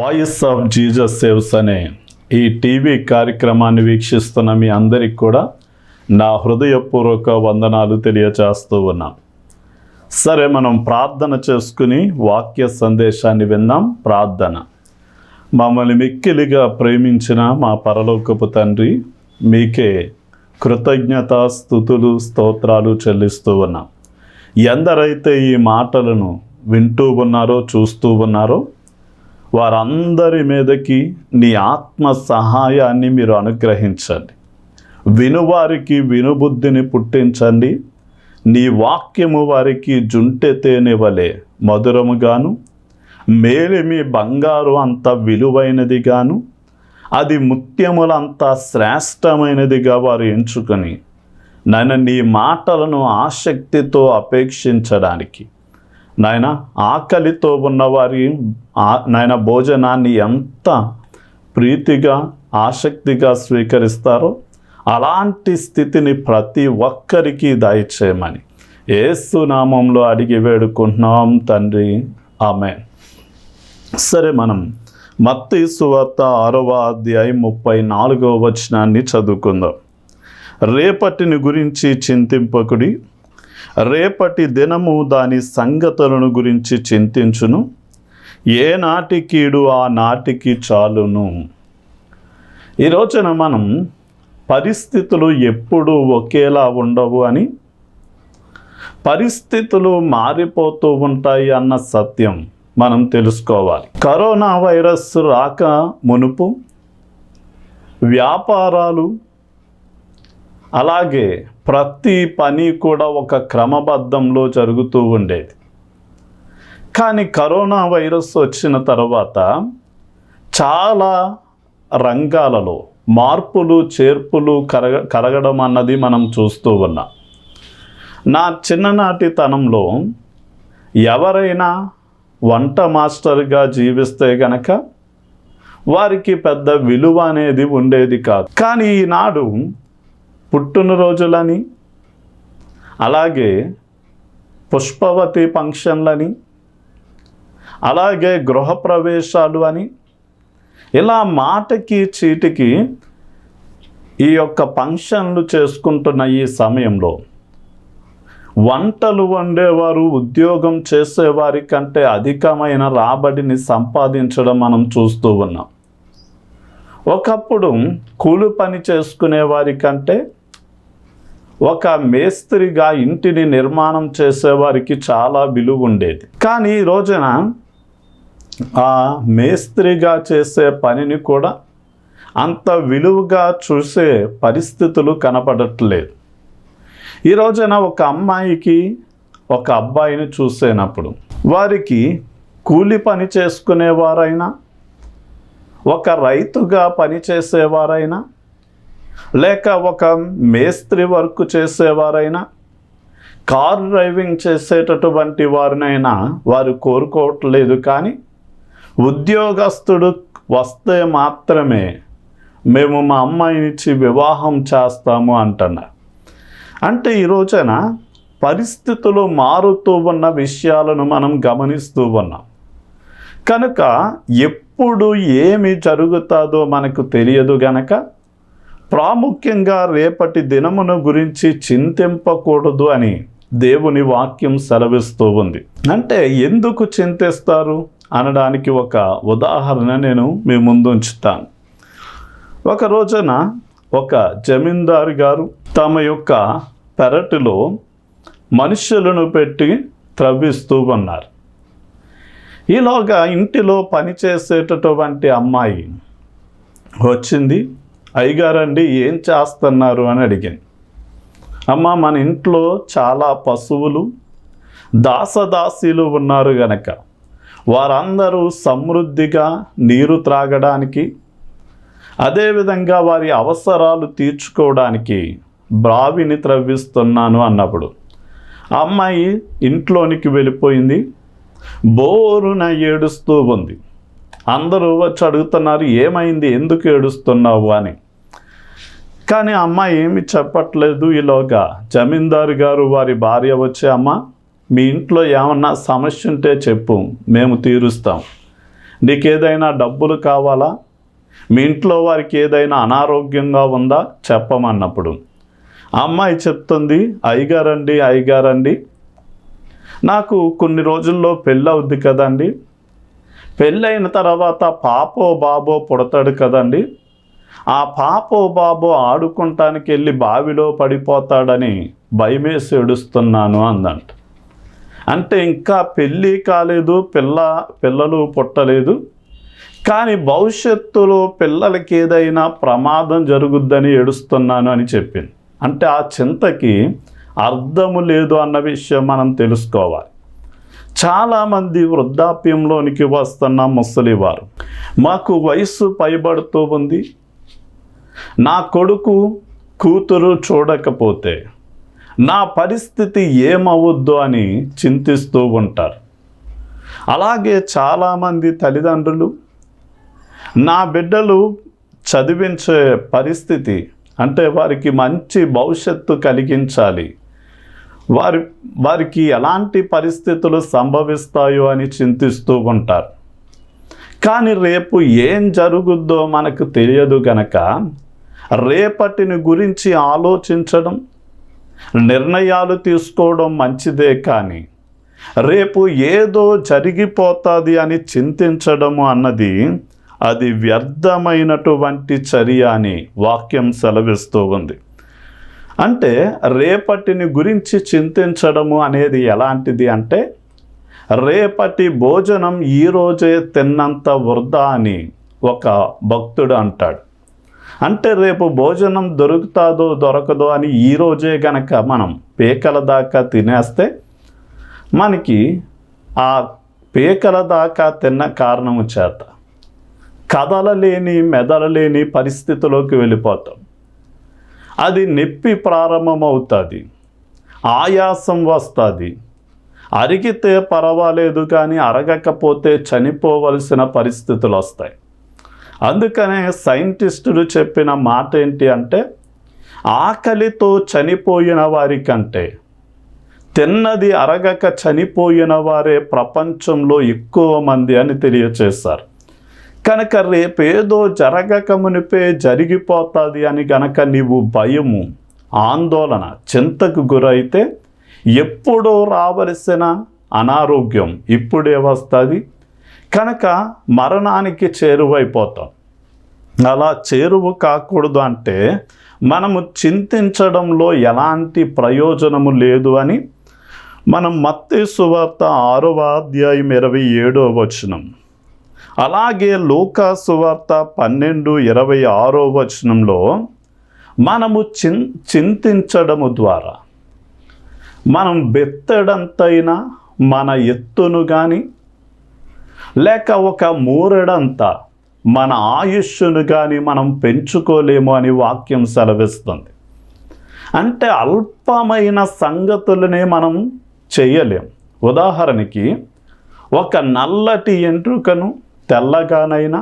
Voice of Jesus saves అనే ఈ TV కార్యక్రమాన్ని వీక్షిస్తున్న మీ అందరికి కూడా నా హృదయపూర్వక వందనాలు తెలియజేస్తూ ఉన్నాను. సరే, మనం ప్రార్థన చేసుకుని వాక్య సందేశాన్ని విందాం. ప్రార్థన. మమ్మల్ని మిక్కిలిగా ప్రేమించిన మా పరలోకపు తండ్రి, మీకే కృతజ్ఞత స్తుతులు స్తోత్రాలు చెల్లిస్తూ ఉన్నాం. ఎందరైతే ఈ మాటలను వింటూ ఉన్నారో చూస్తూ ఉన్నారో వారందరి మీదకి నీ ఆత్మ సహాయాన్ని మీరు అనుగ్రహించండి. వినువారికి వినుబుద్ధిని పుట్టించండి. నీ వాక్యము వారికి జుంటె తేనె వలె మధురముగాను, మేలిమి బంగారు అంత విలువైనదిగాను, అది ముత్యములంత శ్రేష్టమైనదిగా వారు ఎంచుకొని నాయన నీ మాటలను ఆసక్తితో అపేక్షించడానికి, నాయన ఆకలితో ఉన్నవారి నాయన భోజనాన్ని ఎంత ప్రీతిగా ఆసక్తిగా స్వీకరిస్తారో అలాంటి స్థితిని ప్రతి ఒక్కరికి దయచేయమని యేసు నామంలో అడిగి వేడుకుంటున్నాం తండ్రి, ఆమేన్. సరే, మనం మత్తయి సువార్త 6వ అధ్యాయం 34వ వచనాన్ని చదువుకుందాం. రేపటిని గురించి చింతింపకుడి, రేపటి దినము దాని సంగతులను గురించి చింతించును, ఏ నాటి కీడు ఆ నాటికి చాలును. ఈ రోజున మనం పరిస్థితులు ఎప్పుడూ ఒకేలా ఉండవు అని, పరిస్థితులు మారిపోతూ ఉంటాయి అన్న సత్యం మనం తెలుసుకోవాలి. కరోనా వైరస్ రాక మునుపు వ్యాపారాలు అలాగే ప్రతి పని కూడా ఒక క్రమబద్ధంలో జరుగుతూ ఉండేది. కానీ కరోనా వైరస్ వచ్చిన తర్వాత చాలా రంగాలలో మార్పులు చేర్పులు కలగడం అన్నది మనం చూస్తూ ఉన్నాం. నా చిన్ననాటి తనంలో ఎవరైనా వంట మాస్టర్గా జీవిస్తే గనక వారికి పెద్ద విలువ అనేది ఉండేది కాదు. కానీ ఈనాడు పుట్టినరోజులని, అలాగే పుష్పవతి ఫంక్షన్లని, అలాగే గృహప్రవేశాలు అని, ఇలా మాటకి చీటికి ఈ యొక్క ఫంక్షన్లు చేసుకుంటున్న ఈ సమయంలో వంటలు వండేవారు ఉద్యోగం చేసేవారి కంటే అధికమైన రాబడిని సంపాదించడం మనం చూస్తూ ఉన్నాం. ఒకప్పుడు కూలి పని చేసుకునే వారి కంటే ఒక మేస్త్రిగా ఇంటిని నిర్మాణం చేసేవారికి చాలా విలువ ఉండేది. కానీ ఈ రోజున ఆ మేస్త్రిగా చేసే పనిని కూడా అంత విలువగా చూసే పరిస్థితులు కనపడట్లేదు. ఈ రోజున ఒక అమ్మాయికి ఒక అబ్బాయిని చూసేటప్పుడు వారికి కూలి పని చేసుకునేవారైనా, ఒక రైతుగా పనిచేసేవారైనా, లేక ఒక మేస్త్రి వర్క్ చేసేవారైనా, కార్ డ్రైవింగ్ చేసేటటువంటి వారినైనా వారు కోరుకోవట్లేదు. కానీ ఉద్యోగస్తుడు వస్తే మాత్రమే మేము మా అమ్మాయినిచ్చి వివాహం చేస్తాము అంటున్నారు. అంటే ఈ రోజున పరిస్థితులు మారుతూ ఉన్న విషయాలను మనం గమనిస్తూ ఉన్నాం. కనుక ఎప్పుడు ఏమి జరుగుతుందో మనకు తెలియదు గనక ప్రాముఖ్యంగా రేపటి దినమును గురించి చింతింపకూడదు అని దేవుని వాక్యం సెలవిస్తూ ఉంది. అంటే ఎందుకు చింతిస్తారు అనడానికి ఒక ఉదాహరణ నేను మీ ముందు ఉంచుతాను. ఒక రోజున ఒక జమీందారు గారు తమ యొక్క పెరటిలో మనుషులను పెట్టి త్రవ్విస్తూ ఉన్నారు. ఈలోగా ఇంటిలో పనిచేసేటటువంటి అమ్మాయి వచ్చింది. అయ్యగారండి, ఏం చేస్తున్నారు అని అడిగింది. అమ్మ, మన ఇంట్లో చాలా పశువులు దాసదాసీలు ఉన్నారు గనక వారందరూ సమృద్ధిగా నీరు త్రాగడానికి, అదేవిధంగా వారి అవసరాలు తీర్చుకోవడానికి బావిని త్రవ్విస్తున్నాను అన్నప్పుడు ఆ అమ్మాయి ఇంట్లోనికి వెళ్ళిపోయింది. బోరున ఏడుస్తూ ఉంది. అందరూ వచ్చి అడుగుతున్నారు, ఏమైంది, ఎందుకు ఏడుస్తున్నావు అని. కానీ అమ్మాయి ఏమి చెప్పట్లేదు. ఈలోగా జమీందారు గారు వారి భార్య వచ్చి, అమ్మ, మీ ఇంట్లో ఏమన్నా సమస్య ఉంటే చెప్పు, మేము తీరుస్తాం. నీకేదైనా డబ్బులు కావాలా, మీ ఇంట్లో వారికి ఏదైనా అనారోగ్యంగా ఉందా చెప్పమన్నప్పుడు ఆ అమ్మాయి చెప్తుంది, అయ్యగారండి నాకు కొన్ని రోజుల్లో పెళ్ళి అవుద్ది కదండి, పెళ్ళైన తర్వాత పాపో బాబో పుడతాడు కదండి, ఆ పాపో బాబో ఆడుకుంటానికి వెళ్ళి బావిలో పడిపోతాడని భయమేసి ఏడుస్తున్నాను అందంట. అంటే ఇంకా పెళ్ళి కాలేదు, పిల్లలు పుట్టలేదు, కానీ భవిష్యత్తులో పిల్లలకి ఏదైనా ప్రమాదం జరుగుద్దని ఏడుస్తున్నాను అని చెప్పింది. అంటే ఆ చింతకి అర్థము లేదు అన్న విషయం మనం తెలుసుకోవాలి. చాలామంది వృద్ధాప్యంలోనికి వస్తున్న ముసలివారు, మాకు వయస్సు పైబడుతూ ఉంది, నా కొడుకు కూతురు చూడకపోతే నా పరిస్థితి ఏమవుద్దు అని చింతిస్తూ ఉంటారు. అలాగే చాలామంది తల్లిదండ్రులు నా బిడ్డలు చదివించే పరిస్థితి, అంటే వారికి మంచి భవిష్యత్తు కలిగించాలి, వారికి ఎలాంటి పరిస్థితులు సంభవిస్తాయో అని చింతిస్తూ ఉంటారు. కానీ రేపు ఏం జరుగుద్దో మనకు తెలియదు గనక రేపటిని గురించి ఆలోచించడం, నిర్ణయాలు తీసుకోవడం మంచిదే, కానీ రేపు ఏదో జరిగిపోతుంది అని చింతించడము అన్నది అది వ్యర్థమైనటువంటి చర్య అని వాక్యం సెలవిస్తూ ఉంది. అంటే రేపటిని గురించి చింతించడము అనేది ఎలాంటిది అంటే, రేపటి భోజనం ఈరోజే తిన్నంత వృధా అని ఒక భక్తుడు అంటాడు. అంటే రేపు భోజనం దొరుకుతుందో దొరకదో అని ఈరోజే గనక మనం పేకల దాకా తినేస్తే మనకి ఆ పేకల దాకా తిన్న కారణము చేత కదలలేని మెదలలేని పరిస్థితిలోకి వెళ్ళిపోతాం. అది నొప్పి ప్రారంభమవుతుంది, ఆయాసం వస్తుంది, అరిగితే పర్వాలేదు కానీ అరగకపోతే చనిపోవలసిన పరిస్థితులు వస్తాయి. అందుకనే సైంటిస్టులు చెప్పిన మాట ఏంటి అంటే, ఆకలితో చనిపోయిన వారికంటే తిన్నది అరగక చనిపోయిన వారే ప్రపంచంలో ఎక్కువ మంది అని తెలియచేశారు. కనుక రేపేదో జరగక మునిపే జరిగిపోతుంది అని గనక నీవు భయము, ఆందోళన, చింతకు గురైతే ఎప్పుడో రావలసిన అనారోగ్యం ఇప్పుడే వస్తుంది. కనుక మరణానికి చేరువైపోతాం. అలా చేరువు కాకూడదు అంటే మనము చింతించడంలో ఎలాంటి ప్రయోజనము లేదు అని మనం మత్తయి సువార్త 6వ అధ్యాయం 27వ వచనం, అలాగే లూకా సువార్త 12:26వ వచనంలో మనము చింతించడము ద్వారా మనం బెత్తడంతైనా మన ఎత్తును కానీ లేక ఒక మూరెడంతా మన ఆయుష్ను కానీ మనం పెంచుకోలేము అని వాక్యం సెలవిస్తుంది. అంటే అల్పమైన సంగతులనే మనం చేయలేం. ఉదాహరణకి ఒక నల్లటి వెంట్రుకను తెల్లగానైనా,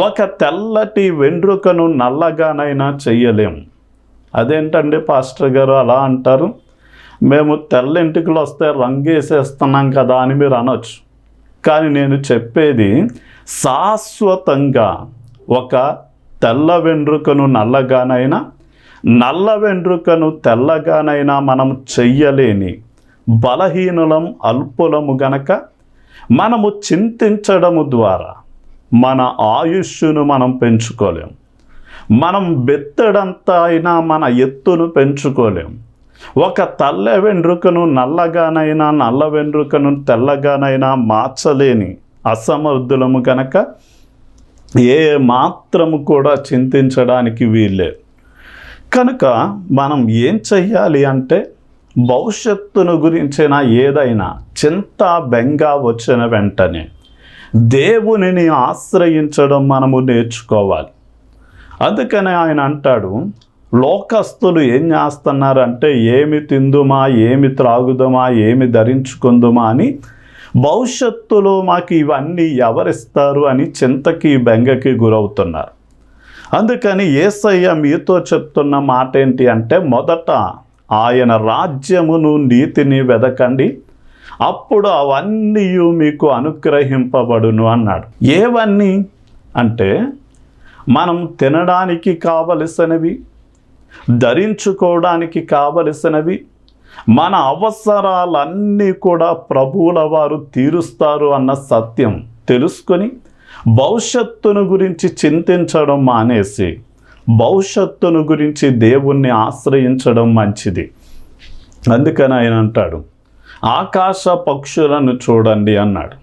ఒక తెల్లటి వెంట్రుకను నల్లగానైనా చెయ్యలేం. అదేంటండి పాస్టర్ గారు అలా అంటారు, మేము తెల్ల వెంట్రుకలు వస్తే రంగేసేస్తున్నాం కదా అని మీరు అనొచ్చు. కానీ నేను చెప్పేది శాశ్వతంగా ఒక తెల్ల వెంట్రుకను నల్లగానైనా, నల్ల వెంట్రుకను తెల్లగానైనా మనం చెయ్యలేని బలహీనులం, అల్పులము గనక మనము చింతించడము ద్వారా మన ఆయుష్ను మనం పెంచుకోలేం. మనం బెత్తడంతా అయినా మన ఎత్తును పెంచుకోలేం. ఒక తెల్ల వెంట్రుకను నల్లగానైనా, నల్ల వెంట్రుకను తెల్లగానైనా మార్చలేని అసమర్థులము కనుక ఏ మాత్రము కూడా చింతించడానికి వీల్లేదు. కనుక మనం ఏం చెయ్యాలి అంటే, భవిష్యత్తును గురించిన ఏదైనా చింత బెంగ వచ్చిన వెంటనే దేవునిని ఆశ్రయించడం మనము నేర్చుకోవాలి. అందుకనే ఆయన అంటాడు, లోకస్తులు ఏం చేస్తున్నారంటే ఏమి తిందుమా, ఏమి త్రాగుదమా, ఏమి ధరించుకుందుమా అని భవిష్యత్తులో మాకు ఇవన్నీ ఎవరిస్తారు అని చింతకి బెంగకి గురవుతున్నారు. అందుకని యేసయ్య మీతో చెప్తున్న మాట ఏంటి అంటే, మొదట ఆయన రాజ్యమును నీతిని వెదకండి, అప్పుడు అవన్నీ మీకు అనుగ్రహింపబడును అన్నాడు. ఏవన్నీ అంటే మనం తినడానికి కావలసినవి, ధరించుకోవడానికి కావలసినవి, మన అవసరాలన్నీ కూడా ప్రభువుల వారు తీరుస్తారు అన్న సత్యం తెలుసుకొని భవిష్యత్తును గురించి చింతించడం మానేసి భవిష్యత్తును గురించి దేవుణ్ణి ఆశ్రయించడం మంచిది. అందుకని ఆయన అంటాడు, ఆకాశ పక్షులను చూడండి అన్నాడు.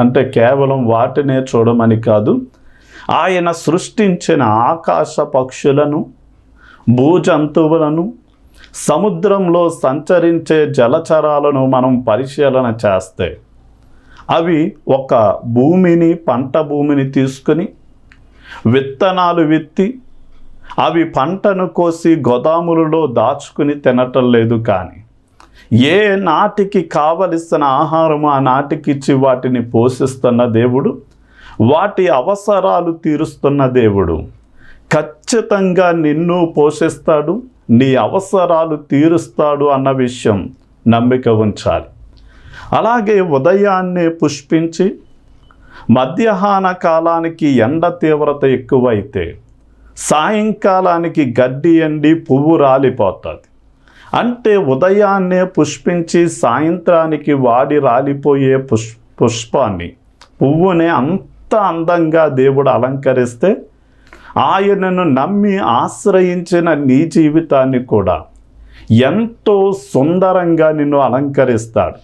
అంటే కేవలం వాటినే చూడమని కాదు, ఆయన సృష్టించిన ఆకాశ పక్షులను, భూజంతువులను, సముద్రంలో సంచరించే జలచరాలను మనం పరిశీలన చేస్తే అవి ఒక పంట భూమిని తీసుకుని విత్తనాలు విత్తి అవి పంటను కోసి గోదాములలో దాచుకుని తినటం లేదు. కానీ ఏ నాటికి కావలసిన ఆహారం ఆ నాటికి ఇచ్చి వాటిని పోషిస్తున్న దేవుడు, వాటి అవసరాలు తీరుస్తున్న దేవుడు ఖచ్చితంగా నిన్ను పోషిస్తాడు, నీ అవసరాలు తీరుస్తాడు అన్న విషయం నమ్మిక ఉంచాలి. అలాగే ఉదయాన్నే పుష్పించి మధ్యాహ్న కాలానికి ఎండ తీవ్రత ఎక్కువైతే సాయంకాలానికి గడ్డి ఎండి పువ్వు రాలిపోతుంది. అంటే ఉదయాన్నే పుష్పించి సాయంత్రానికి వాడి రాలిపోయే పుష్పాన్ని, పువ్వుని అంత అందంగా దేవుడు అలంకరిస్తే ఆయనను నమ్మి ఆశ్రయించిన నీ జీవితాన్ని కూడా ఎంతో సుందరంగా నిన్ను అలంకరిస్తాడు.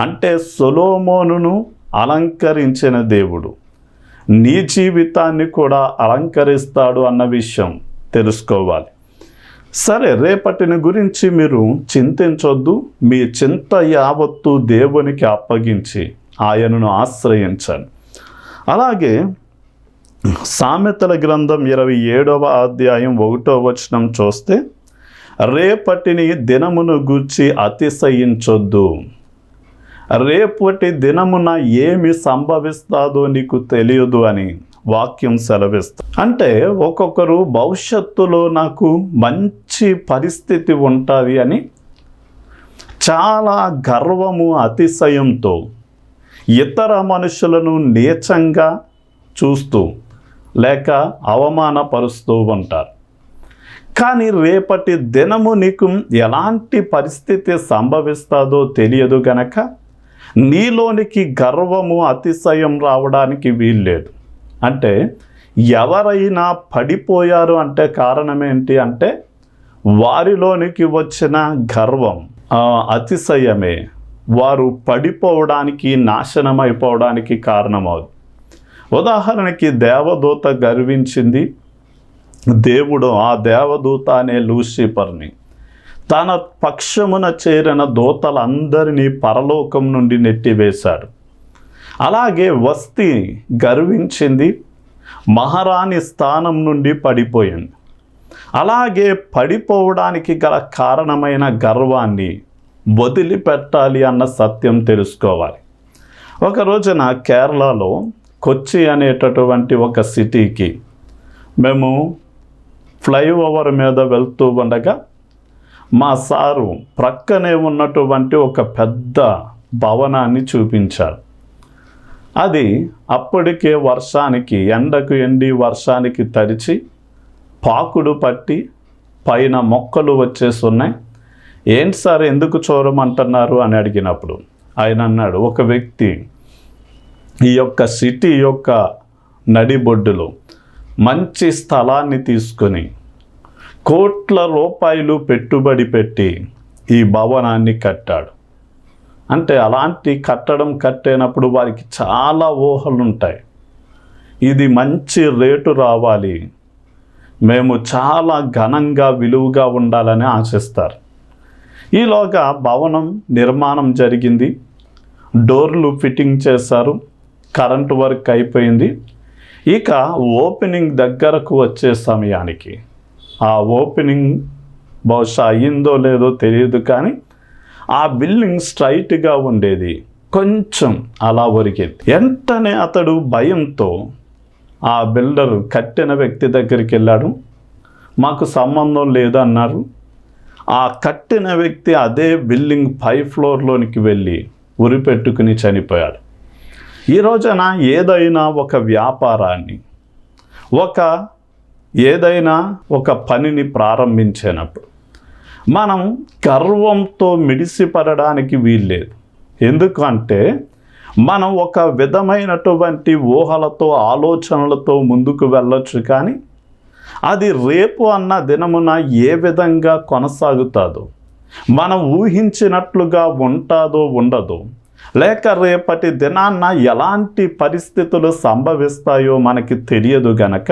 అంటే సొలొమోనును అలంకరించిన దేవుడు నీ జీవితాన్ని కూడా అలంకరిస్తాడు అన్న విషయం తెలుసుకోవాలి. సరే, రేపటిని గురించి మీరు చింతించొద్దు. మీ చింత యావత్తు దేవునికి అప్పగించి ఆయనను ఆశ్రయించండి. అలాగే సామెతల గ్రంథం 27వ అధ్యాయం 1వ వచనం చూస్తే, రేపటిని దినమును గూర్చి అతిశయించొద్దు. రేపటి దినమున ఏమి సంభవిస్తాదో నీకు తెలియదు అని వాక్యం సెలవిస్తుంది. అంటే ఒక్కొక్కరు భవిష్యత్తులో నాకు మంచి పరిస్థితి ఉంటుంది అని చాలా గర్వము, అతిశయంతో ఇతర మనుషులను నీచంగా చూస్తూ లేక అవమానపరుస్తూ ఉంటారు. కానీ రేపటి దినము నీకు ఎలాంటి పరిస్థితి సంభవిస్తుందో తెలియదు గనక నీలోనికి గర్వము, అతిశయం రావడానికి వీల్లేదు. అంటే ఎవరైనా పడిపోయారు అంటే కారణం ఏంటి అంటే వారిలోనికి వచ్చిన గర్వం, అతిశయమే వారు పడిపోవడానికి, నాశనమైపోవడానికి కారణమవుతుంది. ఉదాహరణకి దేవదూత గర్వించింది. దేవుడు ఆ దేవదూత అనే లూసిఫర్ని తన పక్షమున చేరిన దూతలందరినీ పరలోకం నుండి నెట్టివేశాడు. అలాగే వస్తీ గర్వించింది, మహారాణి స్థానం నుండి పడిపోయింది. అలాగే పడిపోవడానికి గల కారణమైన గర్వాన్ని వదిలిపెట్టాలి అన్న సత్యం తెలుసుకోవాలి. ఒక రోజున కేరళలో కొచ్చి అనేటటువంటి ఒక సిటీకి మేము ఫ్లైఓవర్ మీద వెళ్తూ ఉండగా మా సారు ప్రక్కనే ఉన్నటువంటి ఒక పెద్ద భవనాన్ని చూపించారు. అది అప్పటికే వర్షానికి, ఎండకు ఎండి వర్షానికి తడిచి పాకుడు పట్టి పైన మొక్కలు వచ్చేసి ఉన్నాయి. ఏంటి సార్ ఎందుకు చూడమంటున్నారు అని అడిగినప్పుడు ఆయన అన్నాడు, ఒక వ్యక్తి ఈ యొక్క సిటీ యొక్క నడిబొడ్డులో మంచి స్థలాన్ని తీసుకొని కోట్ల రూపాయలు పెట్టుబడి పెట్టి ఈ భవనాన్ని కట్టాడు. అంటే అలాంటి కట్టడం కట్టినప్పుడు వారికి చాలా ఊహలు ఉంటాయి. ఇది మంచి రేటు రావాలి, మేము చాలా ఘనంగా విలువగా ఉండాలని ఆశిస్తారు. ఈలోగా భవనం నిర్మాణం జరిగింది, డోర్లు ఫిట్టింగ్ చేశారు, కరెంటు వర్క్ అయిపోయింది. ఇక ఓపెనింగ్ దగ్గరకు వచ్చే సమయానికి ఆ ఓపెనింగ్ బహుశా అయ్యిందో లేదో తెలియదు, కానీ ఆ బిల్డింగ్ స్ట్రైట్గా ఉండేది, కొంచెం అలా ఒరిగేది. వెంటనే అతడు భయంతో ఆ బిల్డర్ కట్టిన వ్యక్తి దగ్గరికి వెళ్ళాడు. మాకు సంబంధం లేదన్నారు. ఆ కట్టిన వ్యక్తి అదే బిల్డింగ్ 5వ ఫ్లోర్లోనికి వెళ్ళి ఉరిపెట్టుకుని చనిపోయాడు. ఈ రోజున ఏదైనా ఒక వ్యాపారాన్ని ఏదైనా ఒక పనిని ప్రారంభించినప్పుడు మనం గర్వంతో మిడిసిపడడానికి వీల్లేదు. ఎందుకంటే మనం ఒక విధమైనటువంటి ఊహలతో ఆలోచనలతో ముందుకు వెళ్ళొచ్చు, కానీ అది రేపు అన్న దినమున ఏ విధంగా కొనసాగుతుందో, మనం ఊహించినట్లుగా ఉంటుందో ఉండదో, లేక రేపటి దినాన్న ఎలాంటి పరిస్థితులు సంభవిస్తాయో మనకి తెలియదు గనక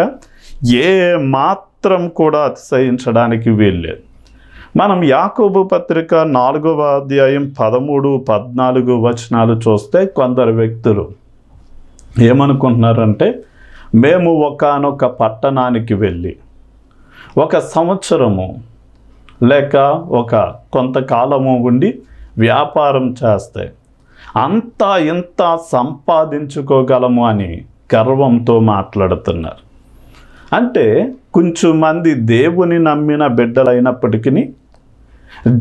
ఏ మాత్రం కూడా అతిశయించడానికి వీల్లేదు. మనం యాకోబు పత్రిక 4వ అధ్యాయం 13, 14 వచనాలు చూస్తే కొందరు వ్యక్తులు ఏమనుకుంటున్నారంటే, మేము ఒకానొక పట్టణానికి వెళ్ళి 1 సంవత్సరము లేక కొంతకాలము ఉండి వ్యాపారం చేస్తే అంతా ఇంత సంపాదించుకోగలము అని గర్వంతో మాట్లాడుతున్నారు. అంటే కొంచెం మంది దేవుని నమ్మిన బిడ్డలైనప్పటికీ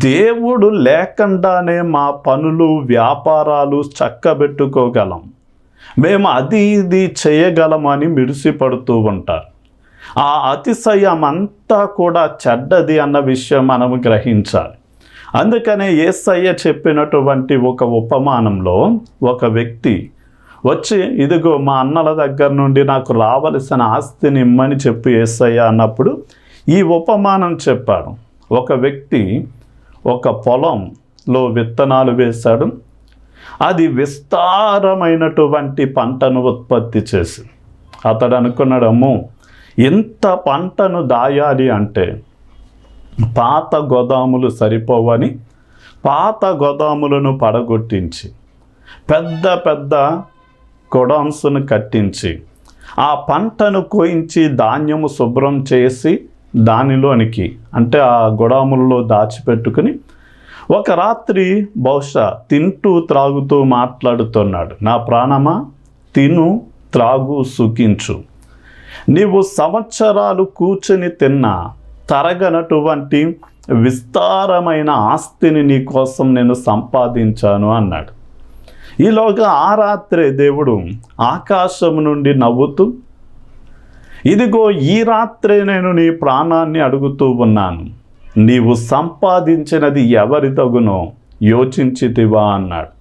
దేవుడు లేకుండానే మా పనులు వ్యాపారాలు చక్కబెట్టుకోగలం, మేము అది ఇది చేయగలమని మిడిసిపడుతూ ఉంటారు. ఆ అతిశయం అంతా కూడా చెడ్డది అన్న విషయం మనము గ్రహించాలి. అందుకనే యేసయ్య చెప్పినటువంటి ఒక ఉపమానంలో ఒక వ్యక్తి వచ్చి, ఇదిగో మా అన్నల దగ్గర నుండి నాకు రావలసిన ఆస్తిని ఇమ్మని చెప్పి యేసయ్య అన్నప్పుడు ఈ ఉపమానం చెప్పాడు. ఒక వ్యక్తి ఒక పొలంలో విత్తనాలు వేశాడు. అది విస్తారమైనటువంటి పంటను ఉత్పత్తి చేసి అతడు అనుకున్నాడు, అమ్మో ఇంత పంటను దాయాలి అంటే పాత గోదాములు సరిపోవని పాత గోదాములను పడగొట్టించి పెద్ద పెద్ద గోడౌన్స్ను కట్టించి ఆ పంటను కోయించి ధాన్యము శుభ్రం చేసి దానిలోనికి అంటే ఆ గోదాములలో దాచిపెట్టుకుని ఒక రాత్రి బహుశా తింటూ త్రాగుతూ మాట్లాడుతున్నాడు, నా ప్రాణమా తిను త్రాగు సుఖించు, నీవు సంవత్సరాలు కూర్చుని తిన్నా తరగనటువంటి విస్తారమైన ఆస్తిని నీ కోసం నేను సంపాదించాను అన్నాడు. ఈలోగా ఆ రాత్రే దేవుడు ఆకాశం నుండి నవ్వుతూ, ఇదిగో ఈ రాత్రే నేను నీ ప్రాణాన్ని అడుగుతూ ఉన్నాను, నీవు సంపాదించినది ఎవరి తగునో యోచించితివా అన్నాడు.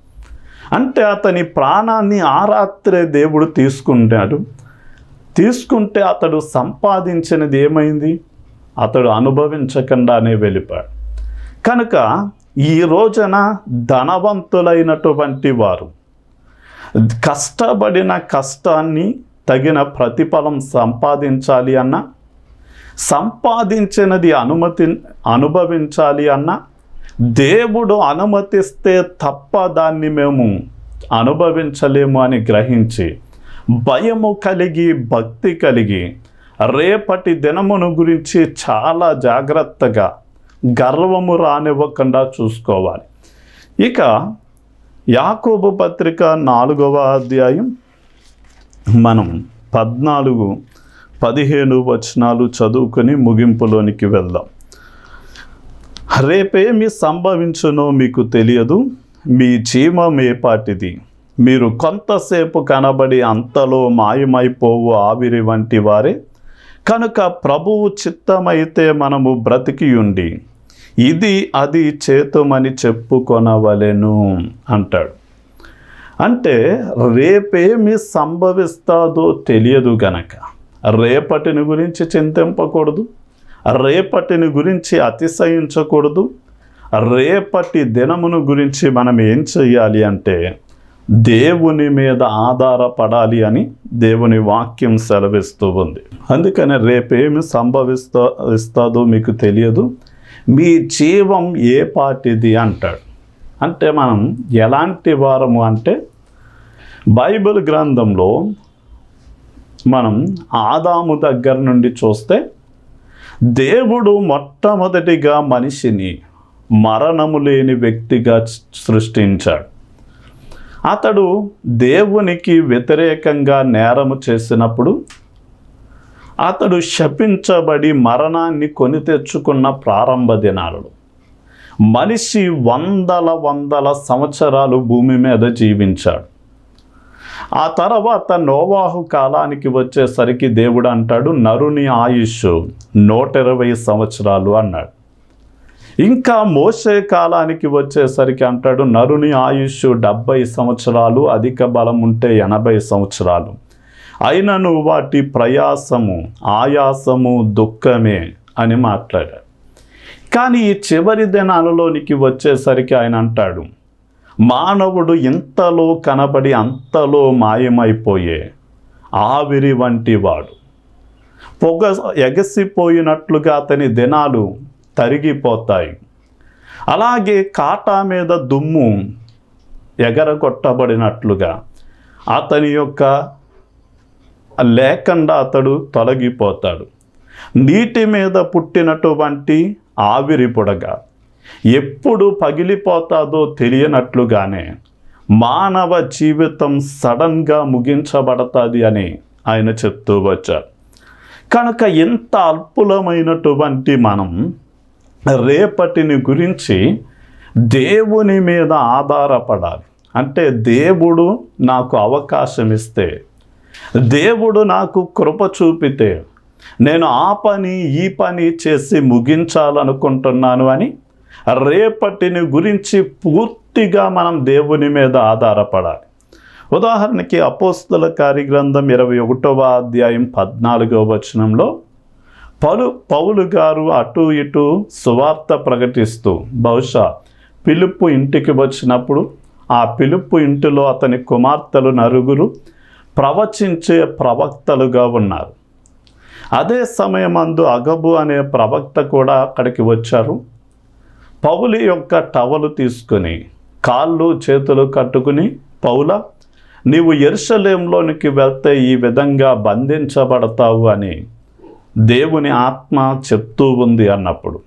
అంటే అతని ప్రాణాన్ని ఆ రాత్రే దేవుడు తీసుకుంటే అతడు సంపాదించినది ఏమైంది? అతడు అనుభవించకుండానే వెళ్ళిపోయాడు. కనుక ఈ రోజున ధనవంతులైనటువంటి వారు కష్టపడిన కష్టాన్ని తగిన ప్రతిఫలం సంపాదించాలి అన్న, సంపాదించినది అనుభవించాలి అన్న, దేవుడు అనుమతిస్తే తప్ప దాన్ని మేము అనుభవించలేము అని గ్రహించి భయము కలిగి భక్తి కలిగి రేపటి దినమును గురించి చాలా జాగ్రత్తగా గర్వము రానివ్వకుండా చూసుకోవాలి. ఇక యాకోబు పత్రిక 4వ అధ్యాయం మనం 14, 15 వచనాలు చదువుకొని ముగింపులోనికి వెళ్దాం. రేపేమి సంభవించునో మీకు తెలియదు, మీ జీవం ఏపాటిది, మీరు కొంతసేపు కనబడి అంతలో మాయమైపోవు ఆవిరి వంటి వారే, కనుక ప్రభువు చిత్తమైతే మనము బ్రతికియుండి ఇది అది చేతుమని చెప్పుకొనవలెను అంటాడు. అంటే రేపేమి సంభవిస్తాదో తెలియదు గనక రేపటిని గురించి చింతింపకూడదు, రేపటిని గురించి అతిశయించకూడదు. రేపటి దినమును గురించి మనం ఏం చెయ్యాలి అంటే దేవుని మీద ఆధారపడాలి అని దేవుని వాక్యం సెలవిస్తూ ఉంది. అందుకని రేపేమి సంభవిస్తాదో మీకు తెలియదు, మీ జీవం ఏ పాటిది అంటాడు. అంటే మనం ఎలాంటి వారము అంటే బైబిల్ గ్రంథంలో మనం ఆదాము దగ్గర నుండి చూస్తే దేవుడు మొట్టమొదటిగా మనిషిని మరణము లేని వ్యక్తిగా సృష్టించాడు. అతడు దేవునికి వ్యతిరేకంగా నేరము చేసినప్పుడు అతడు శపించబడి మరణాన్ని కొని తెచ్చుకున్న ప్రారంభ దినాలలో మనిషి వందల సంవత్సరాలు భూమి మీద జీవించాడు. ఆ తర్వాత నోవాహు కాలానికి వచ్చేసరికి దేవుడు అంటాడు, నరుని ఆయుష్ 120 సంవత్సరాలు అన్నాడు. ఇంకా మోషే కాలానికి వచ్చేసరికి అంటాడు, నరుని ఆయుష్ 70 సంవత్సరాలు, అధిక బలం ఉంటే 80 సంవత్సరాలు. అయినను వాటి ప్రయాసము, ఆయాసము, దుఃఖమే అని మాట్లాడాడు. కానీ ఈ చివరి దినాలలోనికి వచ్చేసరికి ఆయన అంటాడు, మానవుడు ఇంతలో కనబడి అంతలో మాయమైపోయే ఆవిరి వంటి వాడు. పొగ ఎగసిపోయినట్లుగా అతని దినాలు తరిగిపోతాయి. అలాగే కాటా మీద దుమ్ము ఎగరగొట్టబడినట్లుగా అతని యొక్క లేకుండా అతడు తొలగిపోతాడు. నీటి మీద పుట్టినటువంటి ఆవిరి పొడగా ఎప్పుడు పగిలిపోతాదో తెలియనట్లుగానే మానవ జీవితం సడన్గా ముగించబడతాది అని ఆయన చెప్తూ వచ్చారు. కనుక ఎంత అల్పులమైనటువంటి మనం రేపటిని గురించి దేవుని మీద ఆధారపడాలి. అంటే దేవుడు నాకు అవకాశం ఇస్తే, దేవుడు నాకు కృప చూపితే నేను ఆ పని ఈ పని చేసి ముగించాలనుకుంటున్నాను అని రేపటిని గురించి పూర్తిగా మనం దేవుని మీద ఆధారపడాలి. ఉదాహరణకి అపోస్తల కార్యగ్రంథం 21వ అధ్యాయం 14వ వచనంలో పౌలు గారు అటు ఇటు సువార్త ప్రకటిస్తూ బహుశా పిలుపు ఇంటికి వచ్చినప్పుడు ఆ పిలుపు ఇంటిలో అతని కుమార్తెలు 9 ప్రవచించే ప్రవక్తలుగా ఉన్నారు. అదే సమయమందు అగబు అనే ప్రవక్త కూడా అక్కడికి వచ్చారు. పౌలు యొక్క టవలు తీసుకుని కాళ్ళు చేతులు కట్టుకుని, పౌలా, నీవు యెరూషలేములోనికి వెళ్తే ఈ విధంగా బంధించబడతావు అని దేవుని ఆత్మ చెప్తూ ఉంది అన్నప్పుడు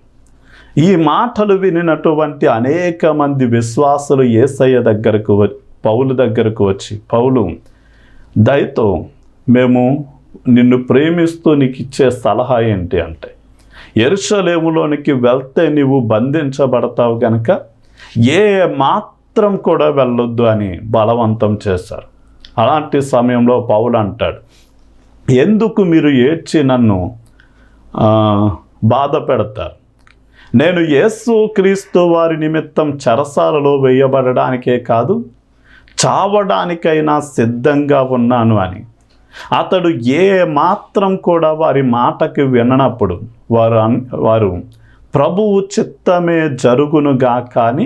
ఈ మాటలు వినినటువంటి అనేక మంది విశ్వాసులు యేసయ్య దగ్గరకు పౌలు దగ్గరకు వచ్చి, పౌలు, దయతో మేము నిన్ను ప్రేమిస్తూ నీకు ఇచ్చే సలహా ఏంటి అంటే, యెరూషలేములోనికి వెళ్తే నీవు బంధించబడతావు గనక ఏ మాత్రం కూడా వెళ్ళొద్దు అని బలవంతం చేశారు. అలాంటి సమయంలో పౌలు అంటాడు, ఎందుకు మీరు ఏడ్చి నన్ను బాధ పెడతారు? నేను యేసు క్రీస్తు వారి నిమిత్తం చెరసాలలో వేయబడడానికే కాదు, చావడానికైనా సిద్ధంగా ఉన్నాను అని. అతడు ఏ మాత్రం కూడా వారి మాటకి విననప్పుడు వారు ప్రభువు చిత్తమే జరుగునుగా కానీ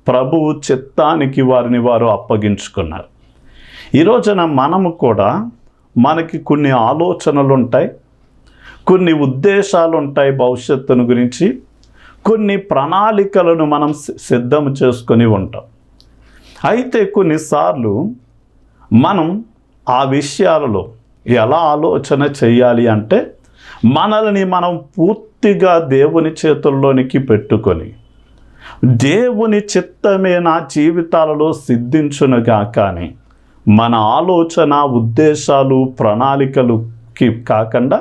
ప్రభువు చిత్తానికి వారు అప్పగించుకున్నారు. ఈ రోజున మనము కూడా మనకి కొన్ని ఆలోచనలు ఉంటాయి, కొన్ని ఉద్దేశాలు ఉంటాయి భవిష్యత్తును గురించి, కొన్ని ప్రణాళికలను మనం సిద్ధం చేసుకొని ఉంటాం. అయితే కొన్నిసార్లు మనం ఆ విషయాలలో ఎలా ఆలోచన చేయాలి అంటే, మనల్ని మనం పూర్తిగా దేవుని చేతుల్లోనికి పెట్టుకొని, దేవుని చిత్తమే నా జీవితాలలో సిద్ధించునుగా కానీ మన ఆలోచన, ఉద్దేశాలు, ప్రణాళికలుకి కాకుండా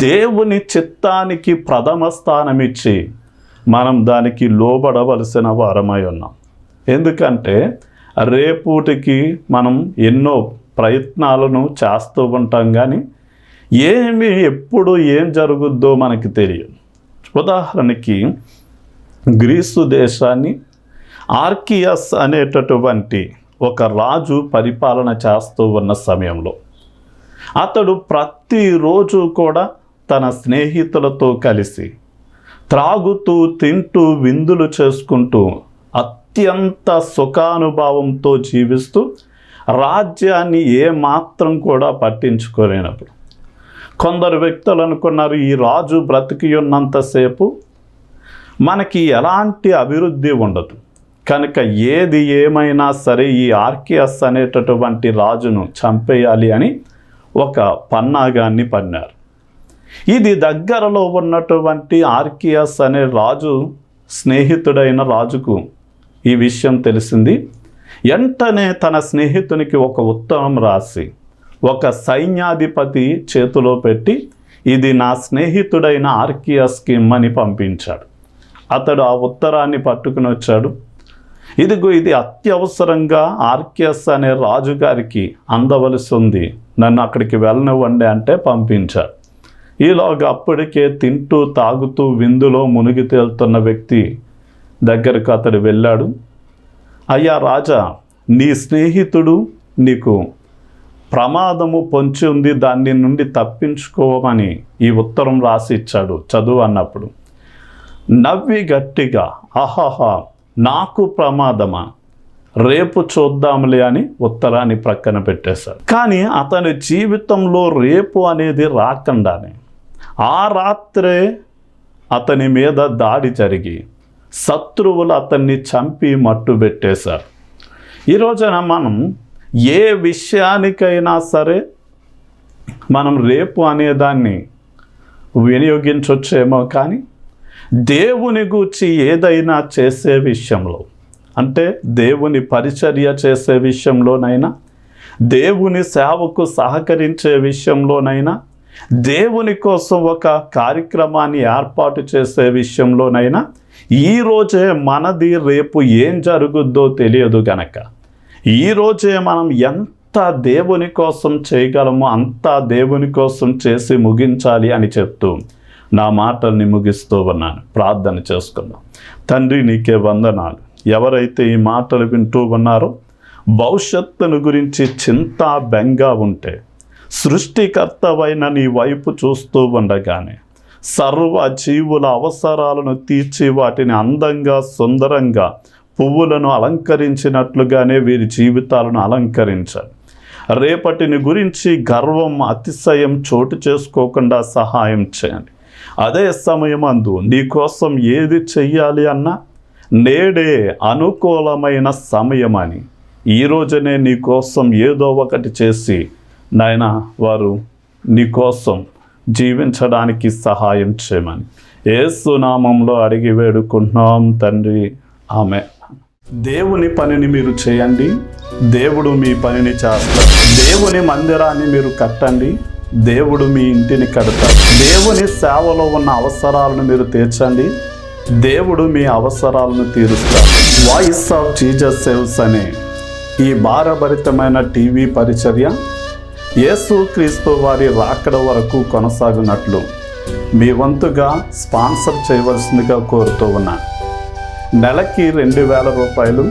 దేవుని చిత్తానికి ప్రథమ స్థానం ఇచ్చి మనం దానికి లోబడవలసిన వారమై ఉన్నాం. ఎందుకంటే రేపటికి మనం ఎన్నో ప్రయత్నాలను చేస్తూ ఉంటాం, కానీ ఎప్పుడు ఏం జరుగుద్దో మనకి తెలియదు. ఉదాహరణకి గ్రీసు దేశాన్ని ఆర్కియస్ అనేటటువంటి ఒక రాజు పరిపాలన చేస్తూ ఉన్న సమయంలో అతడు ప్రతిరోజు కూడా తన స్నేహితులతో కలిసి త్రాగుతూ, తింటూ, విందులు చేసుకుంటూ అత్యంత సుఖానుభావంతో జీవిస్తూ రాజ్యాన్ని ఏమాత్రం కూడా పట్టించుకోలేనప్పుడు కొందరు వ్యక్తులు అనుకున్నారు, ఈ రాజు బ్రతికి ఉన్నంతసేపు మనకి ఎలాంటి అభివృద్ధి ఉండదు, కనుక ఏది ఏమైనా సరే ఈ ఆర్కియస్ అనేటటువంటి రాజును చంపేయాలి అని ఒక పన్నాగాన్ని పన్నారు. ఇది దగ్గరలో ఉన్నటువంటి ఆర్కియస్ అనే రాజు స్నేహితుడైన రాజుకు ఈ విషయం తెలిసింది. వెంటనే తన స్నేహితునికి ఒక ఉత్తరం రాసి ఒక సైన్యాధిపతి చేతిలో పెట్టి, ఇది నా స్నేహితుడైన ఆర్కియస్కి ఇమ్మని పంపించాడు. అతడు ఆ ఉత్తరాన్ని పట్టుకుని వచ్చాడు. ఇదిగో ఇది అత్యవసరంగా ఆర్కేస్ అనే రాజుగారికి అందవలసి ఉంది, నన్ను అక్కడికి వెళ్ళనివ్వండి అంటే పంపించాడు. ఈలోగా అప్పటికే తింటూ తాగుతూ విందులో మునిగి తేలుతున్న వ్యక్తి దగ్గరకు అతడు వెళ్ళాడు. అయ్యా రాజా, నీ స్నేహితుడు నీకు ప్రమాదము పొంచి ఉంది, దాని నుండి తప్పించుకోమని ఈ ఉత్తరం రాసి ఇచ్చాడు, చదువు అన్నప్పుడు నవ్వి గట్టిగా, ఆహాహా నాకు ప్రమాదమా, రేపు చూద్దాంలే అని ఉత్తరాన్ని ప్రక్కన పెట్టేశాడు. కానీ అతని జీవితంలో రేపు అనేది రాకుండానే ఆ రాత్రే అతని మీద దాడి జరిగి శత్రువులు అతన్ని చంపి మట్టుబెట్టేశారు. ఈరోజున మనం ఏ విషయానికైనా సరే మనం రేపు అనేదాన్ని వినియోగించవచ్చేమో, కానీ దేవుని గూర్చి ఏదైనా చేసే విషయంలో, అంటే దేవుని పరిచర్య చేసే విషయంలోనైనా, దేవుని సేవకు సహకరించే విషయంలోనైనా, దేవుని కోసం ఒక కార్యక్రమాన్ని ఏర్పాటు చేసే విషయంలోనైనా, ఈరోజే మనది రేపు ఏం జరుగుద్దో తెలియదు గనక ఈరోజే మనం ఎంత దేవుని కోసం చేయగలమో అంతా దేవుని కోసం చేసి ముగించాలి అని చెప్తూ నా మాటల్ని ముగిస్తూ ఉన్నాను. ప్రార్థన చేసుకుందాం. తండ్రి, నీకే వందనాలు. ఎవరైతే ఈ మాటలు వింటూ ఉన్నారో భవిష్యత్తును గురించి చింత బెంగా ఉంటే, సృష్టికర్తవైన నీ వైపు చూస్తూ ఉండగానే సర్వ జీవుల అవసరాలను తీర్చి వాటిని అందంగా సుందరంగా పువ్వులను అలంకరించినట్లుగానే వీరి జీవితాలను అలంకరించాలి. రేపటిని గురించి గర్వం అతిశయం చోటు చేసుకోకుండా సహాయం చేయండి. అదే సమయమందు నీ కోసం ఏది చెయ్యాలి అన్నా నేడే అనుకూలమైన సమయమని, ఈరోజునే నీ కోసం ఏదో ఒకటి చేసి నాయన వారు నీ కోసం జీవించడానికి సహాయం చేయమని యేసు నామంలో అడిగి వేడుకుంటున్నాం తండ్రి, ఆమేన్. దేవుని పనిని మీరు చేయండి, దేవుడు మీ పనిని చేస్తారు. దేవుని మందిరాన్ని మీరు కట్టండి, దేవుడు మీ ఇంటిని కడతాడు. దేవుని సేవలో ఉన్న అవసరాలను మీరు తీర్చండి, దేవుడు మీ అవసరాలను తీరుస్తాడు. వాయిస్ ఆఫ్ జీసస్ సేవ్స్ అనే ఈ భారభరితమైన టీవీ పరిచర్య యేసుక్రీస్తు వారి రాకడ వరకు కొనసాగునట్లు మీ వంతుగా స్పాన్సర్ చేయవలసిందిగా కోరుతూ ఉన్నాను. నెలకి 2,000 రూపాయలు,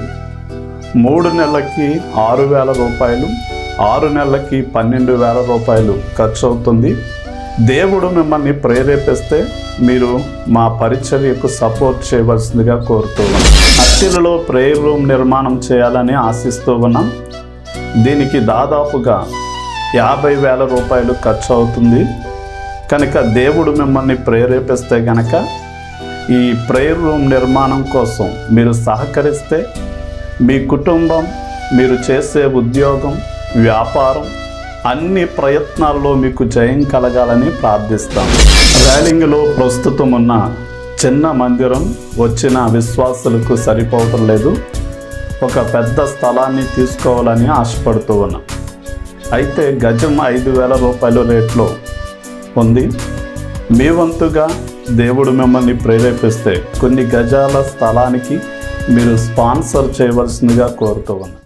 3 నెలలకి 6,000 రూపాయలు, 6 నెలలకి 12,000 రూపాయలు ఖర్చు అవుతుంది. దేవుడు మిమ్మల్ని ప్రేరేపిస్తే మీరు మా పరిచర్యకు సపోర్ట్ చేయవలసిందిగా కోరుతూ ఉన్నాం. అత్తిలలో ప్రేయర్ రూమ్ నిర్మాణం చేయాలని ఆశిస్తూ ఉన్నాం. దీనికి దాదాపుగా 50,000 రూపాయలు ఖర్చు అవుతుంది. కనుక దేవుడు మిమ్మల్ని ప్రేరేపిస్తే గనక ఈ ప్రేయర్ రూమ్ నిర్మాణం కోసం మీరు సహకరిస్తే మీ కుటుంబం, మీరు చేసే ఉద్యోగం, వ్యాపారం అన్ని ప్రయత్నాల్లో మీకు జయం కలగాలని ప్రార్థిస్తాం. రైలింగ్లో ప్రస్తుతం ఉన్న చిన్న మందిరం వచ్చిన విశ్వాసులకు సరిపోవటం లేదు. ఒక పెద్ద స్థలాన్ని తీసుకోవాలని ఆశపడుతూ ఉన్నాం. అయితే గజం 5,000 రూపాయల రేట్లో ఉంది. మీ వంతుగా దేవుడు మిమ్మల్ని ప్రేరేపిస్తే కొన్ని గజాల స్థలానికి మీరు స్పాన్సర్ చేయవలసిందిగా కోరుతూ ఉన్నాం.